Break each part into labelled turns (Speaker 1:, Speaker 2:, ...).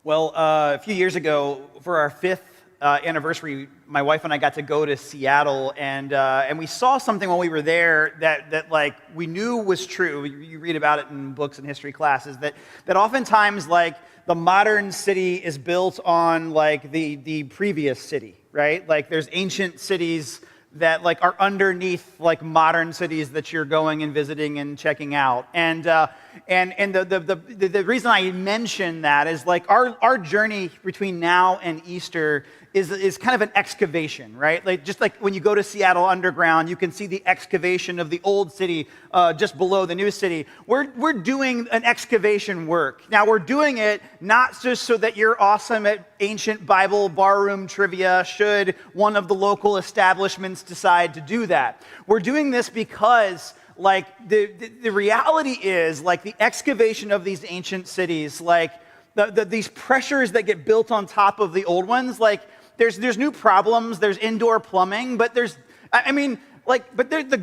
Speaker 1: Well, a few years ago, for our fifth anniversary, my wife and I got to go to Seattle, and we saw something while we were there that like we knew was true. You read about it in books and history classes that oftentimes like the modern city is built on like the previous city, right? Like there's ancient cities that like are underneath like modern cities that you're going and visiting and checking out. And the reason I mention that is like our journey between now and Easter is kind of an excavation, right? Like just like when you go to Seattle Underground, you can see the excavation of the old city just below the new city. We're doing an excavation work. Now we're doing it not just so that you're awesome at ancient Bible barroom trivia should one of the local establishments decide to do that. We're doing this because like the reality is like the excavation of these ancient cities, like these pressures that get built on top of the old ones, like there's new problems, there's indoor plumbing, but the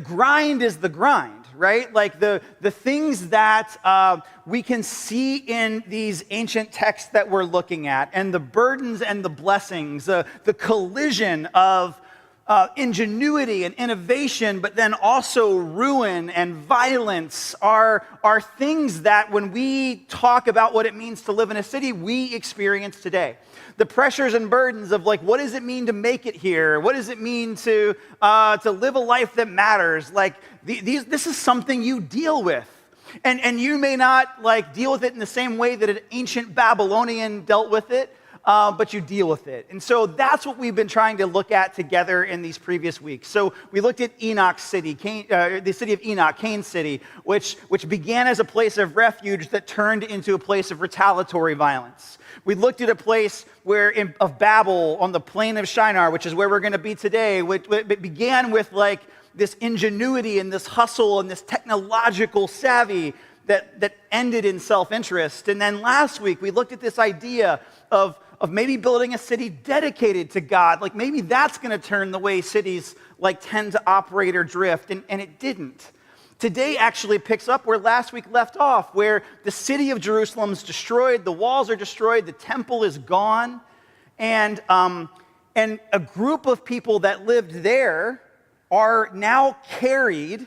Speaker 1: grind is the grind, right? Like the things that we can see in these ancient texts that we're looking at, and the burdens and the blessings, the collision of ingenuity and innovation, but then also ruin and violence are things that when we talk about what it means to live in a city, we experience today. The pressures and burdens of like, what does it mean to make it here? What does it mean to live a life that matters? Like this is something you deal with. And you may not like deal with it in the same way that an ancient Babylonian dealt with it, but you deal with it. And so that's what we've been trying to look at together in these previous weeks. So we looked at Enoch City, the city of Enoch, Cain City, which began as a place of refuge that turned into a place of retaliatory violence. We looked at a place of Babel on the plain of Shinar, which is where we're going to be today, which began with like this ingenuity and this hustle and this technological savvy that ended in self-interest. And then last week, we looked at this idea of maybe building a city dedicated to God. Like maybe that's going to turn the way cities like tend to operate or drift, and it didn't. Today actually picks up where last week left off, where the city of Jerusalem's destroyed, the walls are destroyed, the temple is gone, and a group of people that lived there are now carried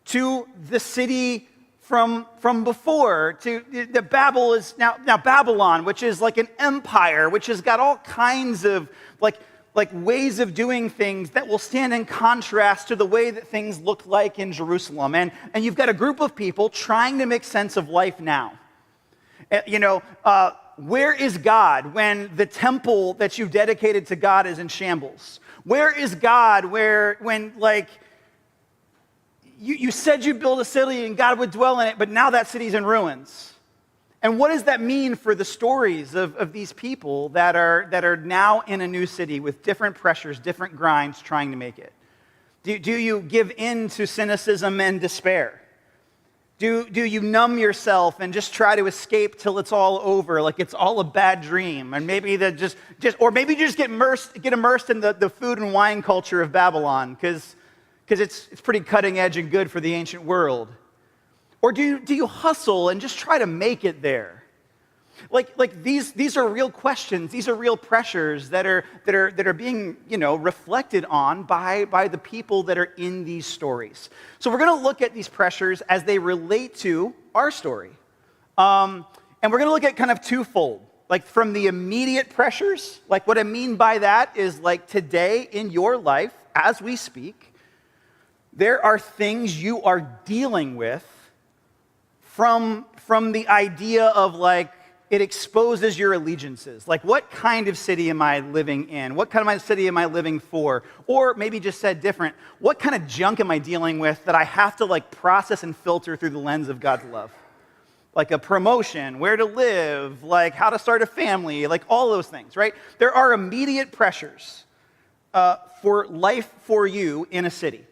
Speaker 1: to the city from before, to the Babel is now Babylon, which is like an empire, which has got all kinds of like ways of doing things that will stand in contrast to the way that things look like in Jerusalem. And you've got a group of people trying to make sense of life now. Where is God when the temple that you dedicated to God is in shambles? Where is God when like you said you'd build a city and God would dwell in it, but now that city's in ruins? And what does that mean for the stories of these people that are now in a new city with different pressures, different grinds trying to make it? Do you give in to cynicism and despair? Do you numb yourself and just try to escape till it's all over, like it's all a bad dream? And maybe or maybe you just get immersed in the food and wine culture of Babylon, because it's pretty cutting edge and good for the ancient world. Or do you hustle and just try to make it there? Like these are real questions. These are real pressures that are being reflected on by the people that are in these stories. So we're going to look at these pressures as they relate to our story, and we're going to look at kind of twofold. Like from the immediate pressures, like what I mean by that is like today in your life as we speak, there are things you are dealing with from the idea of like it exposes your allegiances. Like what kind of city am I living in? What kind of city am I living for? Or maybe just said different, what kind of junk am I dealing with that I have to like process and filter through the lens of God's love? Like a promotion, where to live, like how to start a family, like all those things, right? There are immediate pressures for life for you in a city.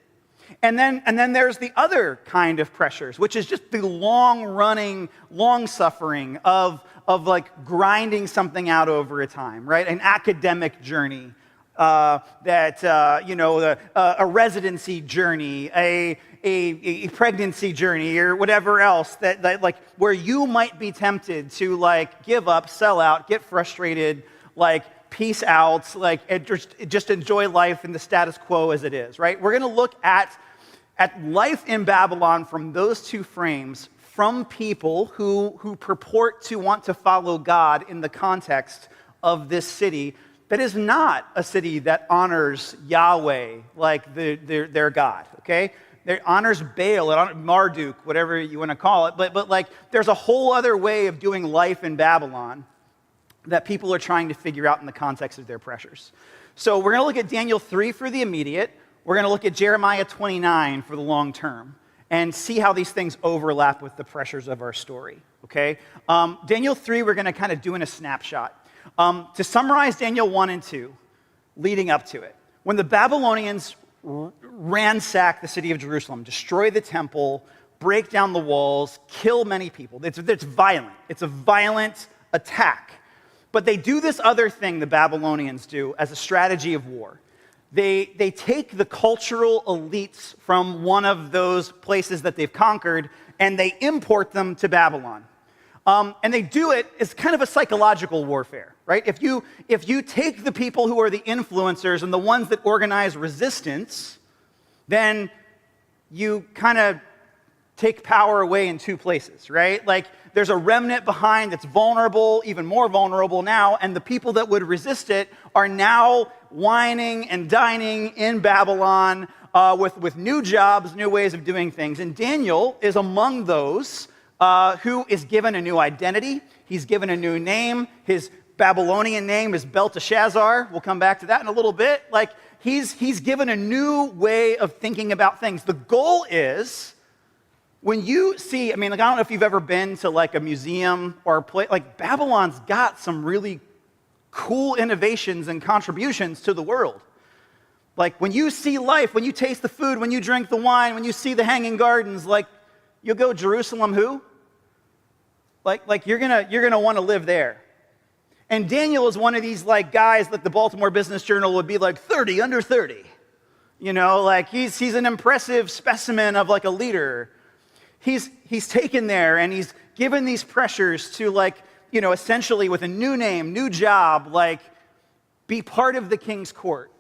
Speaker 1: And then there's the other kind of pressures, which is just the long-running, long-suffering of like grinding something out over a time, right? An academic journey, a residency journey, a pregnancy journey, or whatever else that like where you might be tempted to like give up, sell out, get frustrated, like peace out, like and just enjoy life in the status quo as it is, right? We're going to look at life in Babylon from those two frames, from people who purport to want to follow God in the context of this city that is not a city that honors Yahweh like their God, okay? It honors Baal, it honors Marduk, whatever you want to call it, but like there's a whole other way of doing life in Babylon that people are trying to figure out in the context of their pressures. So we're going to look at Daniel 3 for the immediate. We're going to look at Jeremiah 29 for the long term and see how these things overlap with the pressures of our story, okay? Daniel 3, we're going to kind of do in a snapshot. To summarize Daniel 1 and 2, leading up to it, when the Babylonians ransack the city of Jerusalem, destroy the temple, break down the walls, kill many people, it's violent. It's a violent attack. But they do this other thing the Babylonians do as a strategy of war. They take the cultural elites from one of those places that they've conquered and they import them to Babylon. And they do it as kind of a psychological warfare, right? If you take the people who are the influencers and the ones that organize resistance, then you kind of take power away in two places, right? Like there's a remnant behind that's vulnerable, even more vulnerable now, and the people that would resist it are now whining and dining in Babylon with new jobs, new ways of doing things. And Daniel is among those who is given a new identity. He's given a new name. His Babylonian name is Belteshazzar. We'll come back to that in a little bit. Like he's given a new way of thinking about things. The goal is, when you see, I mean, like, I don't know if you've ever been to like a museum or a place, like Babylon's got some really cool innovations and contributions to the world. Like when you see life, when you taste the food, when you drink the wine, when you see the hanging gardens, like you'll go, Jerusalem who? Like you're gonna want to live there. And Daniel is one of these like guys that the Baltimore Business Journal would be like 30 under 30. You know, like he's an impressive specimen of like a leader. He's taken there and he's given these pressures to like, you know, essentially with a new name, new job, like be part of the king's court.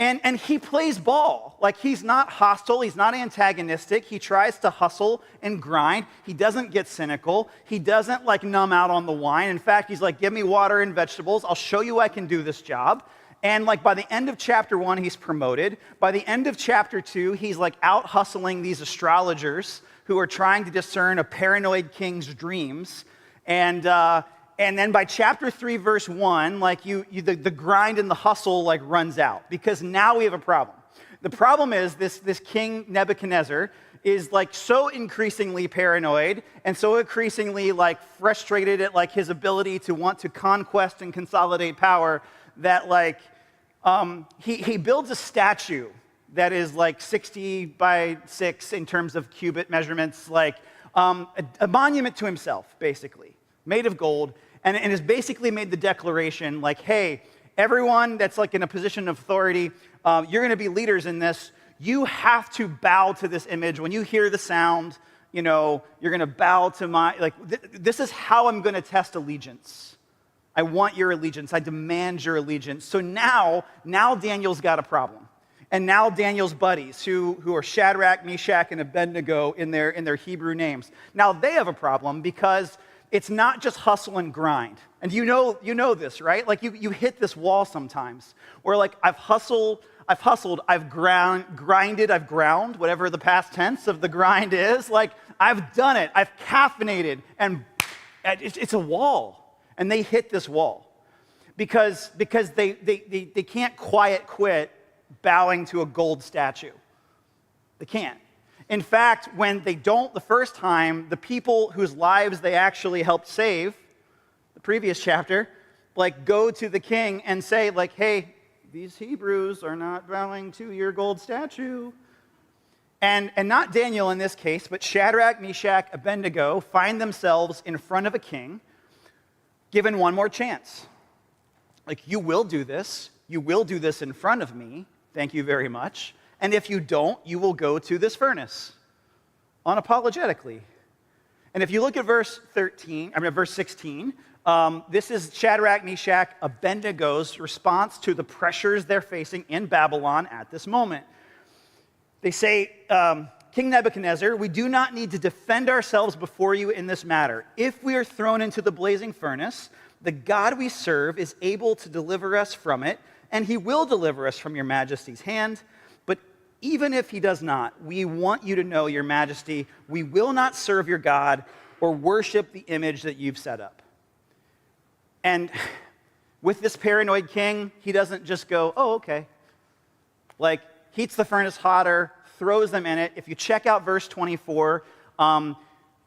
Speaker 1: And he plays ball. Like he's not hostile, he's not antagonistic. He tries to hustle and grind. He doesn't get cynical. He doesn't like numb out on the wine. In fact, he's like, give me water and vegetables. I'll show you I can do this job. And like by the end of chapter 1, he's promoted. By the end of chapter 2, he's like out hustling these astrologers who are trying to discern a paranoid king's dreams. And then by chapter 3, verse 1, like the grind and the hustle like runs out because now we have a problem. The problem is this king Nebuchadnezzar is like so increasingly paranoid and so increasingly like frustrated at like his ability to want to conquest and consolidate power that like he builds a statue that is like 60 by 6 in terms of cubit measurements, like a monument to himself, basically, made of gold. And has basically made the declaration like, hey, everyone that's like in a position of authority, you're going to be leaders in this. You have to bow to this image. When you hear the sound, you know, you're going to bow to my, like, this is how I'm going to test allegiance. I want your allegiance. I demand your allegiance. So now Daniel's got a problem. And now Daniel's buddies, who are Shadrach, Meshach, and Abednego in their Hebrew names, now they have a problem because it's not just hustle and grind. And you know this, right? Like you hit this wall sometimes where like I've hustled, I've grinded, I've ground, whatever the past tense of the grind is. Like I've done it, I've caffeinated, and it's a wall. And they hit this wall because they can't quiet quit bowing to a gold statue. They can't. In fact, when they don't the first time, the people whose lives they actually helped save, the previous chapter, like go to the king and say like, hey, these Hebrews are not bowing to your gold statue. And not Daniel in this case, but Shadrach, Meshach, Abednego find themselves in front of a king, given one more chance. Like, you will do this. you will do this in front of me. Thank you very much. And if you don't, you will go to this furnace unapologetically. And if you look at verse 16, this is Shadrach, Meshach, Abednego's response to the pressures they're facing in Babylon at this moment. They say, King Nebuchadnezzar, we do not need to defend ourselves before you in this matter. If we are thrown into the blazing furnace, the God we serve is able to deliver us from it, and he will deliver us from your majesty's hand. But even if he does not, we want you to know, your majesty, we will not serve your God or worship the image that you've set up. And with this paranoid king, he doesn't just go, oh, okay. Like, heats the furnace hotter, throws them in it. If you check out verse 24,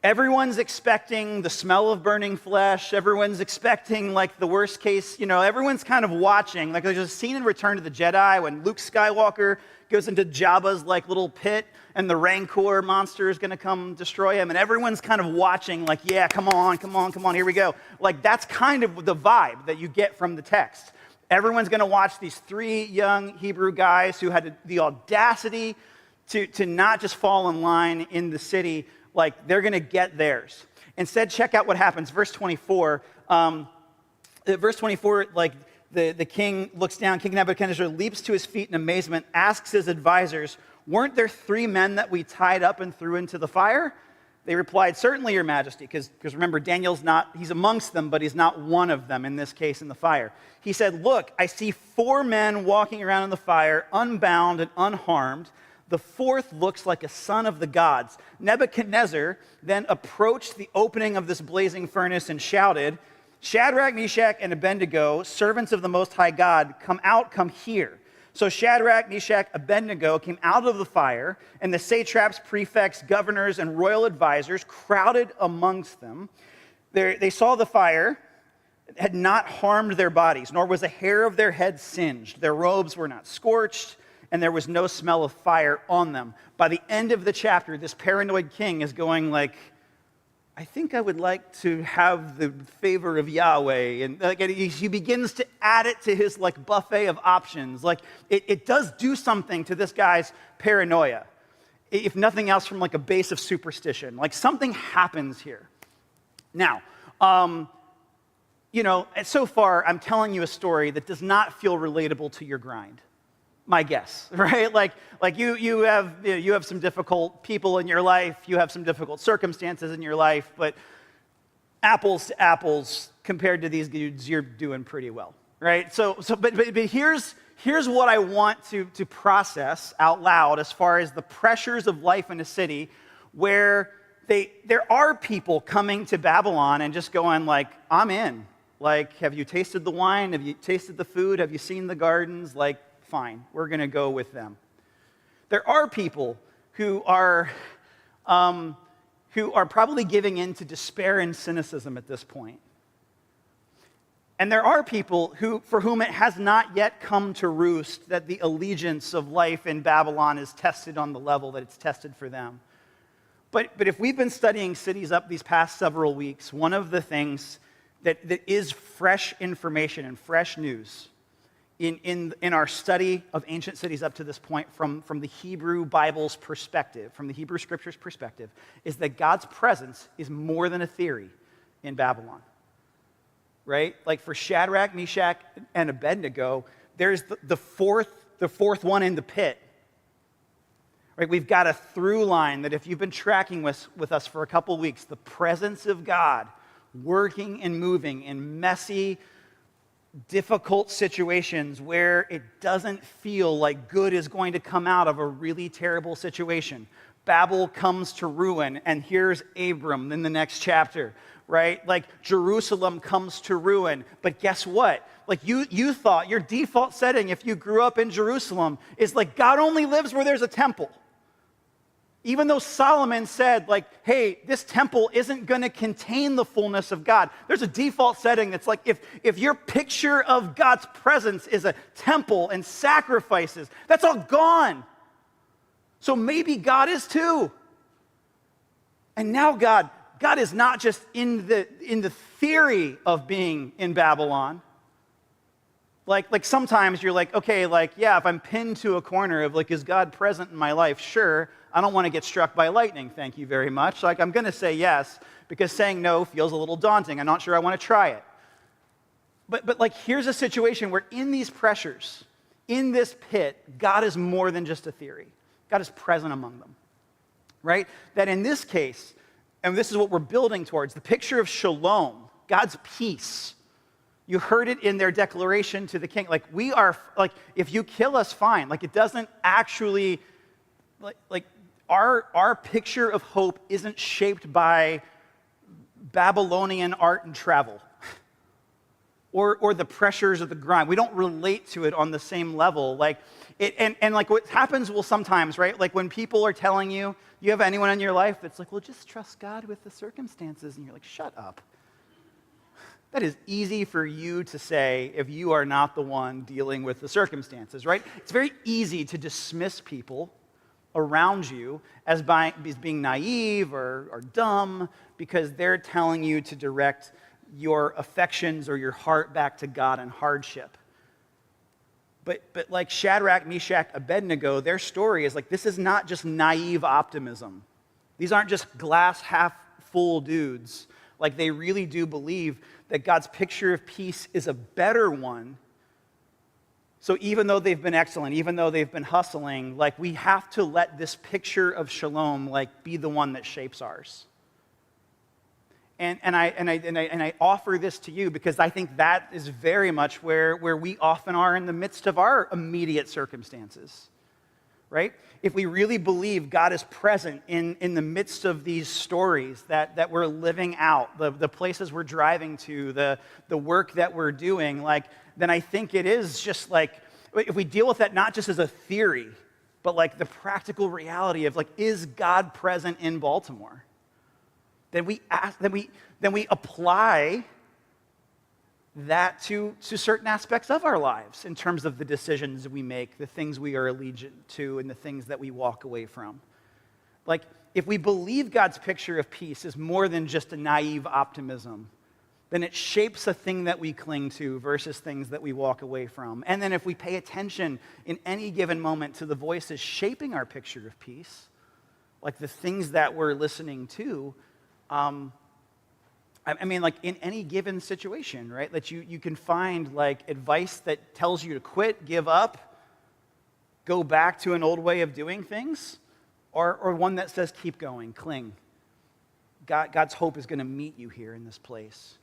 Speaker 1: everyone's expecting the smell of burning flesh. Everyone's expecting, like, the worst case, everyone's kind of watching. Like, there's a scene in Return to the Jedi when Luke Skywalker goes into Jabba's, like, little pit, and the Rancor monster is going to come destroy him. And everyone's kind of watching, like, yeah, come on, here we go. Like, that's kind of the vibe that you get from the text. Everyone's going to watch these three young Hebrew guys who had the audacity to not just fall in line in the city, like they're going to get theirs. Instead, check out what happens. Verse 24, like the king looks down, King Nebuchadnezzar leaps to his feet in amazement, asks his advisors, weren't there 3 men that we tied up and threw into the fire? They replied, certainly, your majesty, because remember, Daniel's he's amongst them, but he's not one of them in this case in the fire. He said, look, I see 4 men walking around in the fire, unbound and unharmed. The 4th looks like a son of the gods. Nebuchadnezzar then approached the opening of this blazing furnace and shouted, Shadrach, Meshach, and Abednego, servants of the Most High God, come out, come here. So Shadrach, Meshach, Abednego came out of the fire, and the satraps, prefects, governors, and royal advisors crowded amongst them. They saw the fire had not harmed their bodies, nor was a hair of their head singed. Their robes were not scorched, and there was no smell of fire on them. By the end of the chapter, this paranoid king is going like, I think I would like to have the favor of Yahweh. And he begins to add it to his like buffet of options. Like it does do something to this guy's paranoia, if nothing else from like a base of superstition. Like something happens here. Now, so far I'm telling you a story that does not feel relatable to your grind. My guess, right? Like you have some difficult people in your life, you have some difficult circumstances in your life, but apples to apples compared to these dudes, you're doing pretty well, right? But here's what I want to process out loud as far as the pressures of life in a city where there are people coming to Babylon and just going like, I'm in. Like, have you tasted the wine? Have you tasted the food? Have you seen the gardens? Like, fine, we're going to go with them. There are people who are probably giving in to despair and cynicism at this point. And there are people for whom it has not yet come to roost that the allegiance of life in Babylon is tested on the level that it's tested for them. But if we've been studying cities up these past several weeks, one of the things that is fresh information and fresh news in our study of ancient cities up to this point from the Hebrew Bible's perspective, from the Hebrew Scriptures' perspective, is that God's presence is more than a theory in Babylon, right? Like for Shadrach, Meshach, and Abednego, there's the fourth one in the pit, right? We've got a through line that if you've been tracking with us for a couple weeks, the presence of God working and moving in messy, difficult situations where it doesn't feel like good is going to come out of a really terrible situation. Babel comes to ruin, and here's Abram in the next chapter, right? Like Jerusalem comes to ruin, but guess what? Like you thought your default setting if you grew up in Jerusalem is like God only lives where there's a temple. Even though Solomon said, like, hey, this temple isn't going to contain the fullness of God. There's a default setting that's like, if your picture of God's presence is a temple and sacrifices, that's all gone. So maybe God is too. And now God is not just in the theory of being in Babylon. Like sometimes you're like, okay, like, yeah, if I'm pinned to a corner of like, is God present in my life? Sure. I don't want to get struck by lightning. Thank you very much. Like, I'm going to say yes because saying no feels a little daunting. I'm not sure I want to try it. But like, here's a situation where in these pressures, in this pit, God is more than just a theory. God is present among them, right? That in this case, and this is what we're building towards, the picture of shalom, God's peace. You heard it in their declaration to the king. Like, we are, like, if you kill us, fine. Like, it doesn't actually, like our picture of hope isn't shaped by Babylonian art and travel or the pressures of the grind. We don't relate to it on the same level. Like, and like what happens will sometimes, right? Like when people are telling you, you have anyone in your life that's like, well, just trust God with the circumstances. And you're like, shut up. That is easy for you to say if you are not the one dealing with the circumstances, right? It's very easy to dismiss people around you as being naive or dumb because they're telling you to direct your affections or your heart back to God in hardship. But like Shadrach, Meshach, Abednego, their story is like, this is not just naive optimism. These aren't just glass half full dudes. Like, they really do believe that God's picture of peace is a better one. So even though they've been excellent, even though they've been hustling, like, we have to let this picture of shalom, like, be the one that shapes ours. And I offer this to you because I think that is very much where we often are in the midst of our immediate circumstances, right? If we really believe God is present in the midst of these stories that we're living out, the places we're driving to, the work that we're doing, like, then I think it is just like, if we deal with that not just as a theory, but like the practical reality of like, is God present in Baltimore? Then we apply that to certain aspects of our lives in terms of the decisions we make, the things we are allegiant to, and the things that we walk away from. Like, if we believe God's picture of peace is more than just a naive optimism, then it shapes a thing that we cling to versus things that we walk away from. And then if we pay attention in any given moment to the voices shaping our picture of peace, like the things that we're listening to, I mean, like in any given situation, right? That you can find like advice that tells you to quit, give up, go back to an old way of doing things, or one that says keep going, cling. God's hope is going to meet you here in this place.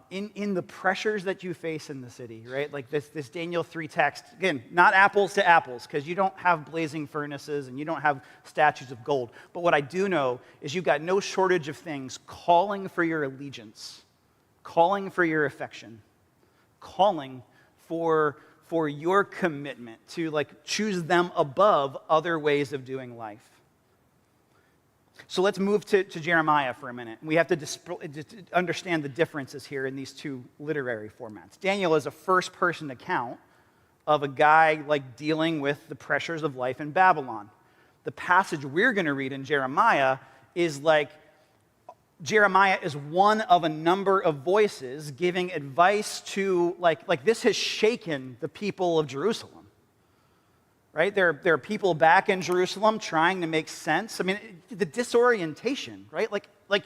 Speaker 1: In the pressures that you face in the city, right? Like this Daniel 3 text, again, not apples to apples, because you don't have blazing furnaces and you don't have statues of gold. But what I do know is you've got no shortage of things calling for your allegiance, calling for your affection, calling for your commitment to like choose them above other ways of doing life. So let's move to Jeremiah for a minute. We have to understand the differences here in these two literary formats. Daniel is a first-person account of a guy like dealing with the pressures of life in Babylon. The passage we're going to read in Jeremiah is like, Jeremiah is one of a number of voices giving advice to, like this has shaken the people of Jerusalem. Right? There are people back in Jerusalem trying to make sense. I mean, the disorientation, right? Like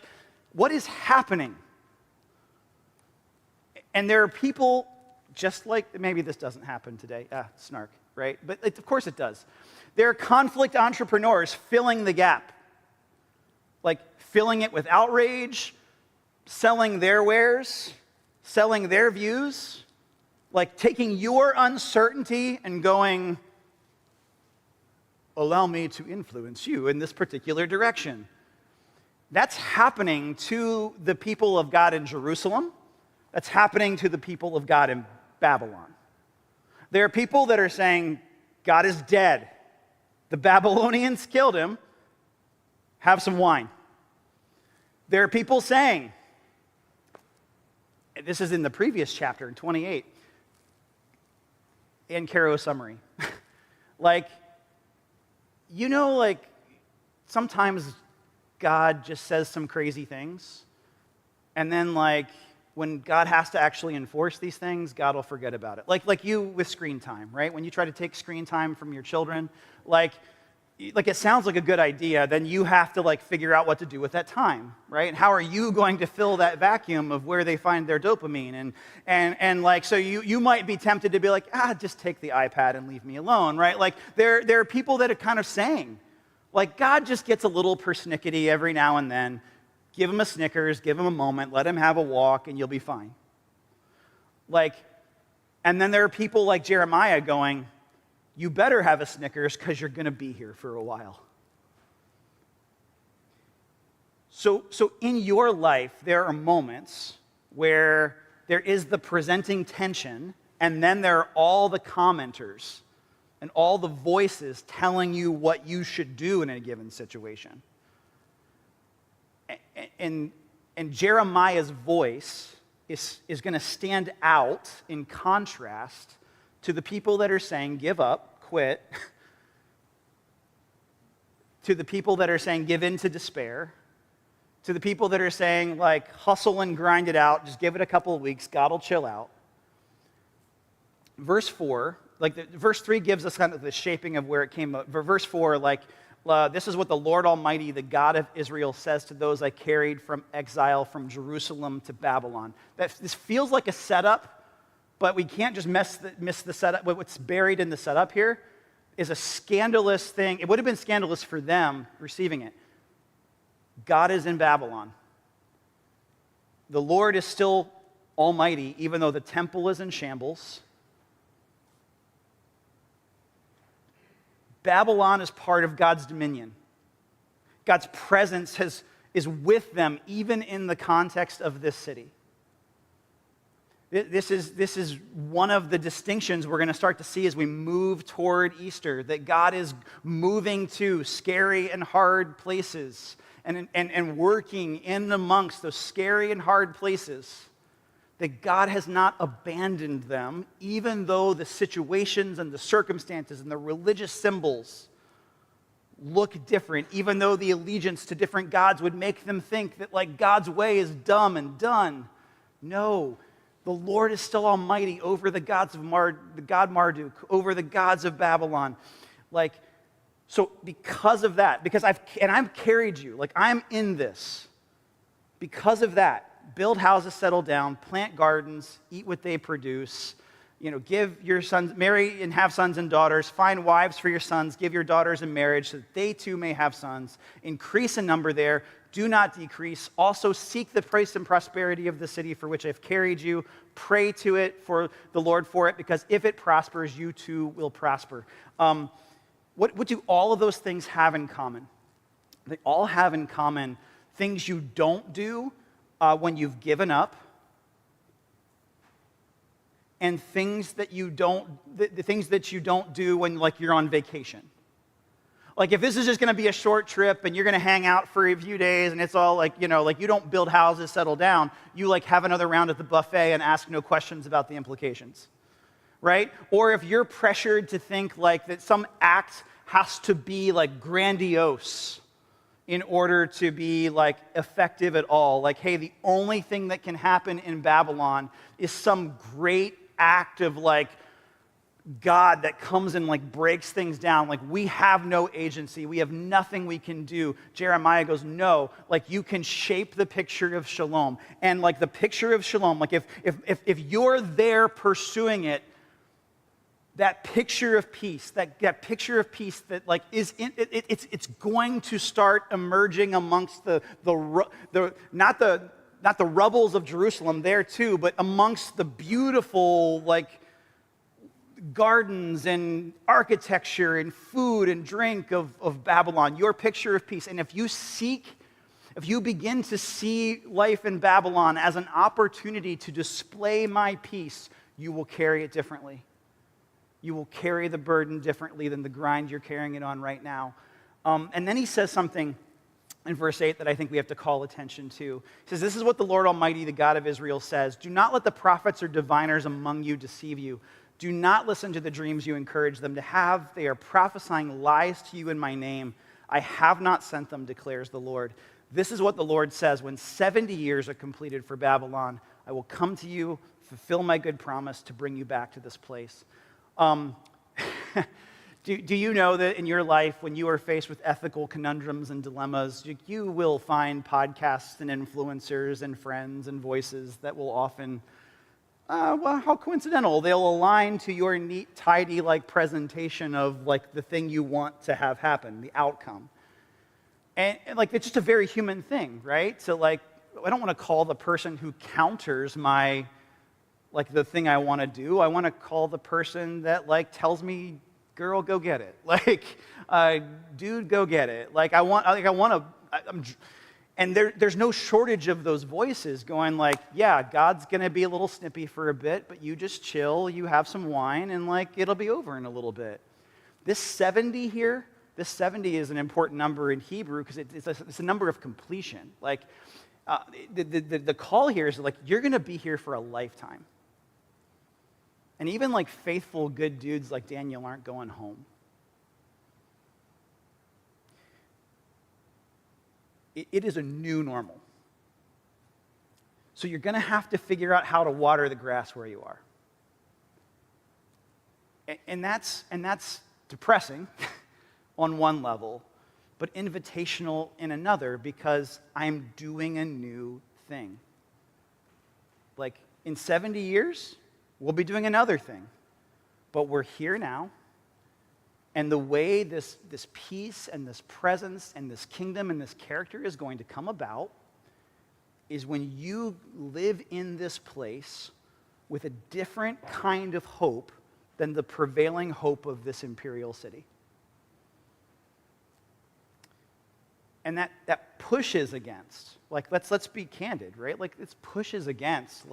Speaker 1: what is happening? And there are people, just like, maybe this doesn't happen today. Snark, right? But of course it does. There are conflict entrepreneurs filling the gap. Like filling it with outrage, selling their wares, selling their views, like taking your uncertainty and going, allow me to influence you in this particular direction. That's happening to the people of God in Jerusalem. That's happening to the people of God in Babylon. There are people that are saying, God is dead. The Babylonians killed him. Have some wine. There are people saying, this is in the previous chapter, in 28, Ancarrow summary. Like, you know, like, sometimes God just says some crazy things, and then, like, when God has to actually enforce these things, God will forget about it. Like you with screen time, right? When you try to take screen time from your children, like it sounds like a good idea, then you have to like figure out what to do with that time, right? And how are you going to fill that vacuum of where they find their dopamine? And like, so you might be tempted to be like, just take the iPad and leave me alone, right? Like there are people that are kind of saying, like, God just gets a little persnickety every now and then. Give him a Snickers, give him a moment, let him have a walk, and you'll be fine. Like, and then there are people like Jeremiah going, you better have a Snickers because you're going to be here for a while. So in your life, there are moments where there is the presenting tension, and then there are all the commenters and all the voices telling you what you should do in a given situation. And Jeremiah's voice is going to stand out in contrast to the people that are saying, give up, quit, to the people that are saying, give in to despair, to the people that are saying, like, hustle and grind it out, just give it a couple of weeks, God will chill out. Verse 4, verse 3 gives us kind of the shaping of where it came up. Verse 4, this is what the Lord Almighty, the God of Israel, says to those I carried from exile from Jerusalem to Babylon. This feels like a setup, but we can't just miss the setup. What's buried in the setup here is a scandalous thing. It would have been scandalous for them receiving it. God is in Babylon. The Lord is still Almighty, even though the temple is in shambles. Babylon is part of God's dominion. God's presence is with them, even in the context of this city. This is one of the distinctions we're going to start to see as we move toward Easter, that God is moving to scary and hard places and working in amongst those scary and hard places, that God has not abandoned them, even though the situations and the circumstances and the religious symbols look different, even though the allegiance to different gods would make them think that like God's way is dumb and done. No, the Lord is still Almighty over the gods of the god Marduk, over the gods of Babylon. So because of that, I've carried you, I'm in this. Because of that, build houses, settle down, plant gardens, eat what they produce. Give your sons, marry and have sons and daughters, find wives for your sons, give your daughters in marriage so that they too may have sons. Increase in number there, do not decrease. Also seek the praise and prosperity of the city for which I've carried you. Pray to it for the Lord for it, because if it prospers, you too will prosper. What do all of those things have in common? They all have in common things you don't do when you've given up, and things that you don't, the things that you don't do when you're on vacation. If this is just going to be a short trip and you're going to hang out for a few days and it's all you don't build houses, settle down, you have another round at the buffet and ask no questions about the implications, right? Or if you're pressured to think that some act has to be grandiose in order to be effective at all. Hey, the only thing that can happen in Babylon is some great act of God that comes and breaks things down. We have no agency. We have nothing we can do. Jeremiah goes, no, you can shape the picture of shalom. And the picture of shalom, if you're there pursuing it, that picture of peace, that picture of peace that is in it's going to start emerging amongst not the rubbles of Jerusalem there too, but amongst the beautiful gardens and architecture and food and drink of Babylon, your picture of peace. And if you begin to see life in Babylon as an opportunity to display my peace, you will carry it differently. You will carry the burden differently than the grind you're carrying it on right now. And then he says something in verse 8 that I think we have to call attention to. He says, this is what the Lord Almighty, the God of Israel, says. Do not let the prophets or diviners among you deceive you. Do not listen to the dreams you encourage them to have. They are prophesying lies to you in my name. I have not sent them, declares the Lord. This is what the Lord says. When 70 years are completed for Babylon, I will come to you, fulfill my good promise to bring you back to this place. Do you know that in your life, when you are faced with ethical conundrums and dilemmas, you will find podcasts and influencers and friends and voices that will often, well, how coincidental, they'll align to your neat, tidy, presentation of, the thing you want to have happen, the outcome. And it's just a very human thing, right? So, I don't want to call the person who counters my, the thing I want to do. I want to call the person that, tells me, girl, go get it. Dude, go get it. And there's no shortage of those voices going yeah, God's going to be a little snippy for a bit, but you just chill, you have some wine, and it'll be over in a little bit. This 70 here, this 70 is an important number in Hebrew because it's a number of completion. The call here is you're going to be here for a lifetime. And even faithful, good dudes like Daniel aren't going home. It is a new normal. So you're going to have to figure out how to water the grass where you are. And that's depressing on one level, but invitational in another because I'm doing a new thing. In 70 years, we'll be doing another thing, but we're here now, and the way this peace and this presence and this kingdom and this character is going to come about is when you live in this place with a different kind of hope than the prevailing hope of this imperial city. And that pushes against, let's be candid, right? It pushes against,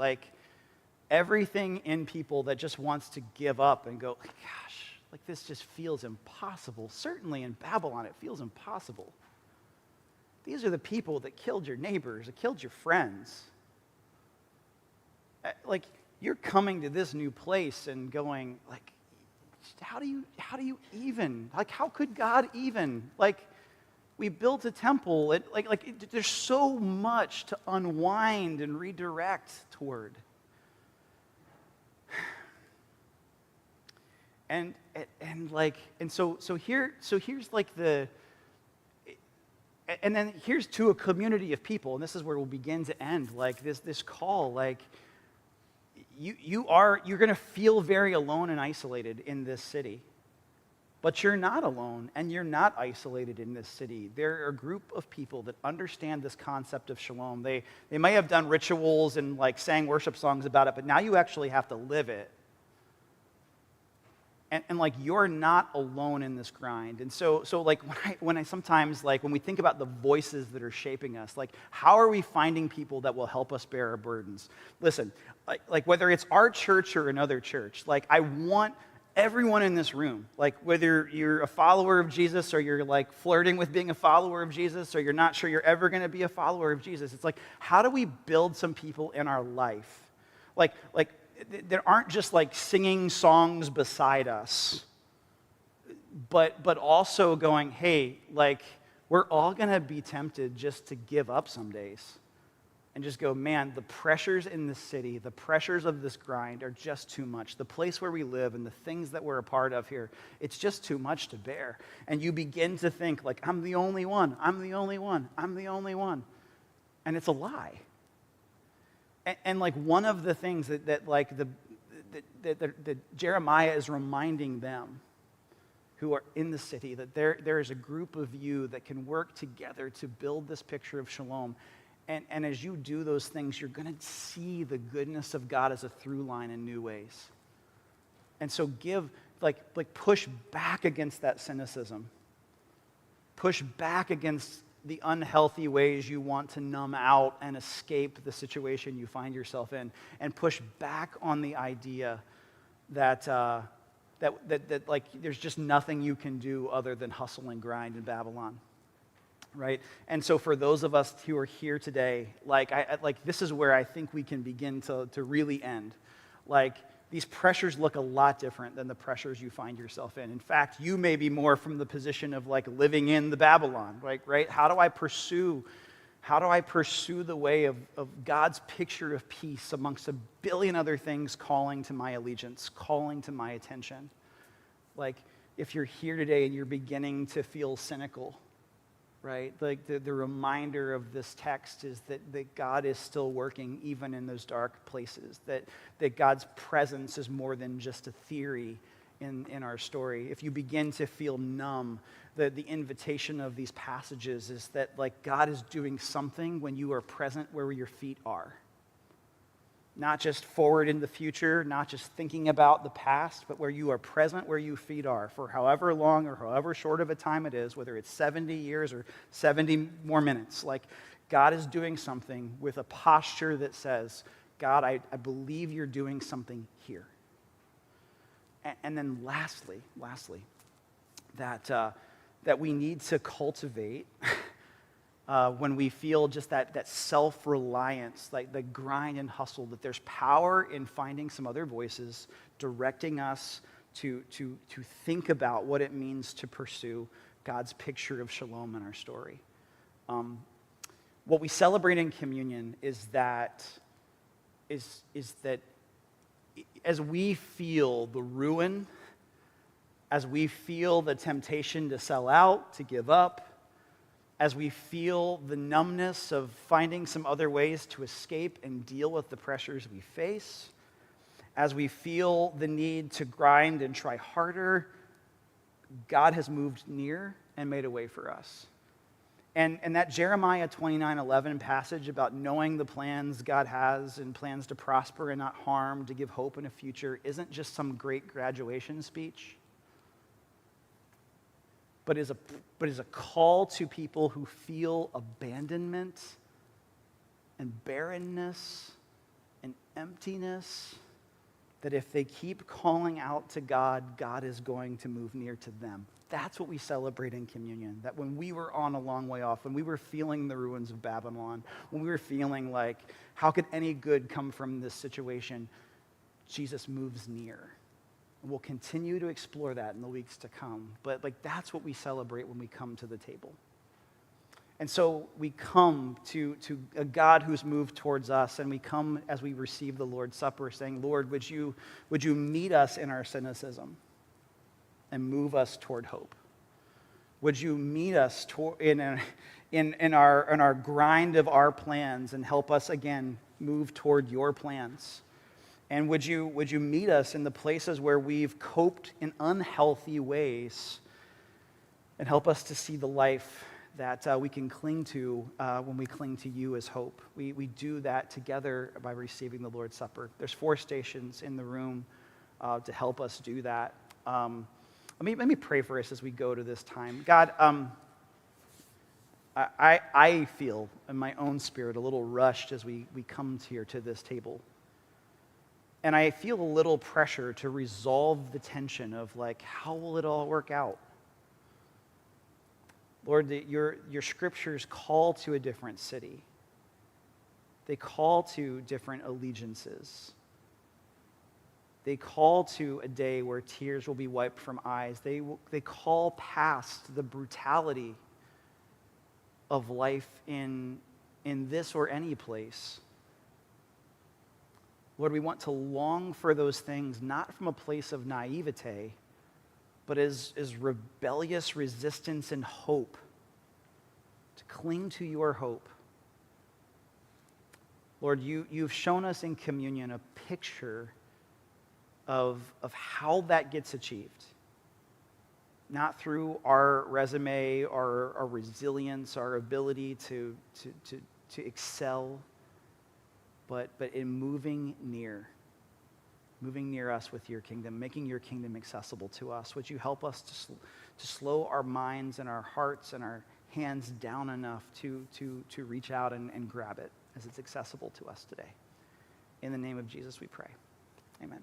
Speaker 1: everything in people that just wants to give up and go, gosh, this just feels impossible. Certainly in Babylon, it feels impossible. These are the people that killed your neighbors, that killed your friends. You're coming to this new place and going, how do you even? How could God even? We built a temple. There's so much to unwind and redirect toward. And so here's the, and then here's to a community of people, and this is where we'll begin to end, this call, you're going to feel very alone and isolated in this city, but you're not alone and you're not isolated in this city. There are a group of people that understand this concept of shalom. They may have done rituals and sang worship songs about it, but now you actually have to live it. And you're not alone in this grind. And so when I sometimes, when we think about the voices that are shaping us, how are we finding people that will help us bear our burdens? Listen, whether it's our church or another church, I want everyone in this room, whether you're a follower of Jesus or you're flirting with being a follower of Jesus or you're not sure you're ever going to be a follower of Jesus, it's how do we build some people in our life? There aren't just singing songs beside us, but also going, hey, we're all going to be tempted just to give up some days and just go, man, the pressures in this city, the pressures of this grind are just too much. The place where we live and the things that we're a part of here, it's just too much to bear. And you begin to think I'm the only one, I'm the only one, I'm the only one. And it's a lie. And one of the things that Jeremiah is reminding them who are in the city, that there is a group of you that can work together to build this picture of shalom. And as you do those things, you're going to see the goodness of God as a through line in new ways. And so push back against that cynicism. Push back against the unhealthy ways you want to numb out and escape the situation you find yourself in, and push back on the idea that there's just nothing you can do other than hustle and grind in Babylon, right? And so for those of us who are here today, this is where I think we can begin to really end. These pressures look a lot different than the pressures you find yourself in. In fact, you may be more from the position of living in the Babylon, right? How do I pursue How do I pursue the way of God's picture of peace amongst a billion other things calling to my allegiance, calling to my attention? Like, if you're here today and you're beginning to feel cynical, right? Like the reminder of this text is that God is still working even in those dark places, that God's presence is more than just a theory in our story. If you begin to feel numb, the invitation of these passages is that like God is doing something when you are present where your feet are. Not just forward in the future, not just thinking about the past, but where you are present where your feet are for however long or however short of a time it is, whether it's 70 years or 70 more minutes. Like God is doing something with a posture that says, God, I believe you're doing something here. And then lastly, that we need to cultivate when we feel just that self-reliance, like the grind and hustle, that there's power in finding some other voices directing us to think about what it means to pursue God's picture of shalom in our story. What we celebrate in communion is that as we feel the ruin, as we feel the temptation to sell out, to give up, as we feel the numbness of finding some other ways to escape and deal with the pressures we face, as we feel the need to grind and try harder, God has moved near and made a way for us. And that Jeremiah 29:11 passage about knowing the plans God has and plans to prosper and not harm, to give hope in a future, isn't just some great graduation speech, but is a call to people who feel abandonment and barrenness and emptiness, that if they keep calling out to God, God is going to move near to them. That's what we celebrate in communion, that when we were on a long way off, when we were feeling the ruins of Babylon, when we were feeling like, how could any good come from this situation, Jesus moves near. And we'll continue to explore that in the weeks to come. But like that's what we celebrate when we come to the table. And so we come to a God who's moved towards us, and we come as we receive the Lord's Supper saying, Lord, would you meet us in our cynicism and move us toward hope? Would you meet us in our grind of our plans and help us again move toward your plans? And would you meet us in the places where we've coped in unhealthy ways and help us to see the life that we can cling to when we cling to you as hope? We do that together by receiving the Lord's Supper. There's 4 stations in the room to help us do that. Let me pray for us as we go to this time. God, I feel in my own spirit a little rushed as we come here to this table. And I feel a little pressure to resolve the tension of like, how will it all work out? Lord, your scriptures call to a different city. They call to different allegiances. They call to a day where tears will be wiped from eyes. They call past the brutality of life in this or any place. Lord, we want to long for those things, not from a place of naivete, but as rebellious resistance and hope, to cling to your hope. Lord, you've shown us in communion a picture of how that gets achieved. Not through our resume, our resilience, our ability to excel, but in moving near us with your kingdom, making your kingdom accessible to us. Would you help us to slow our minds and our hearts and our hands down enough to reach out and grab it as it's accessible to us today. In the name of Jesus we pray. Amen.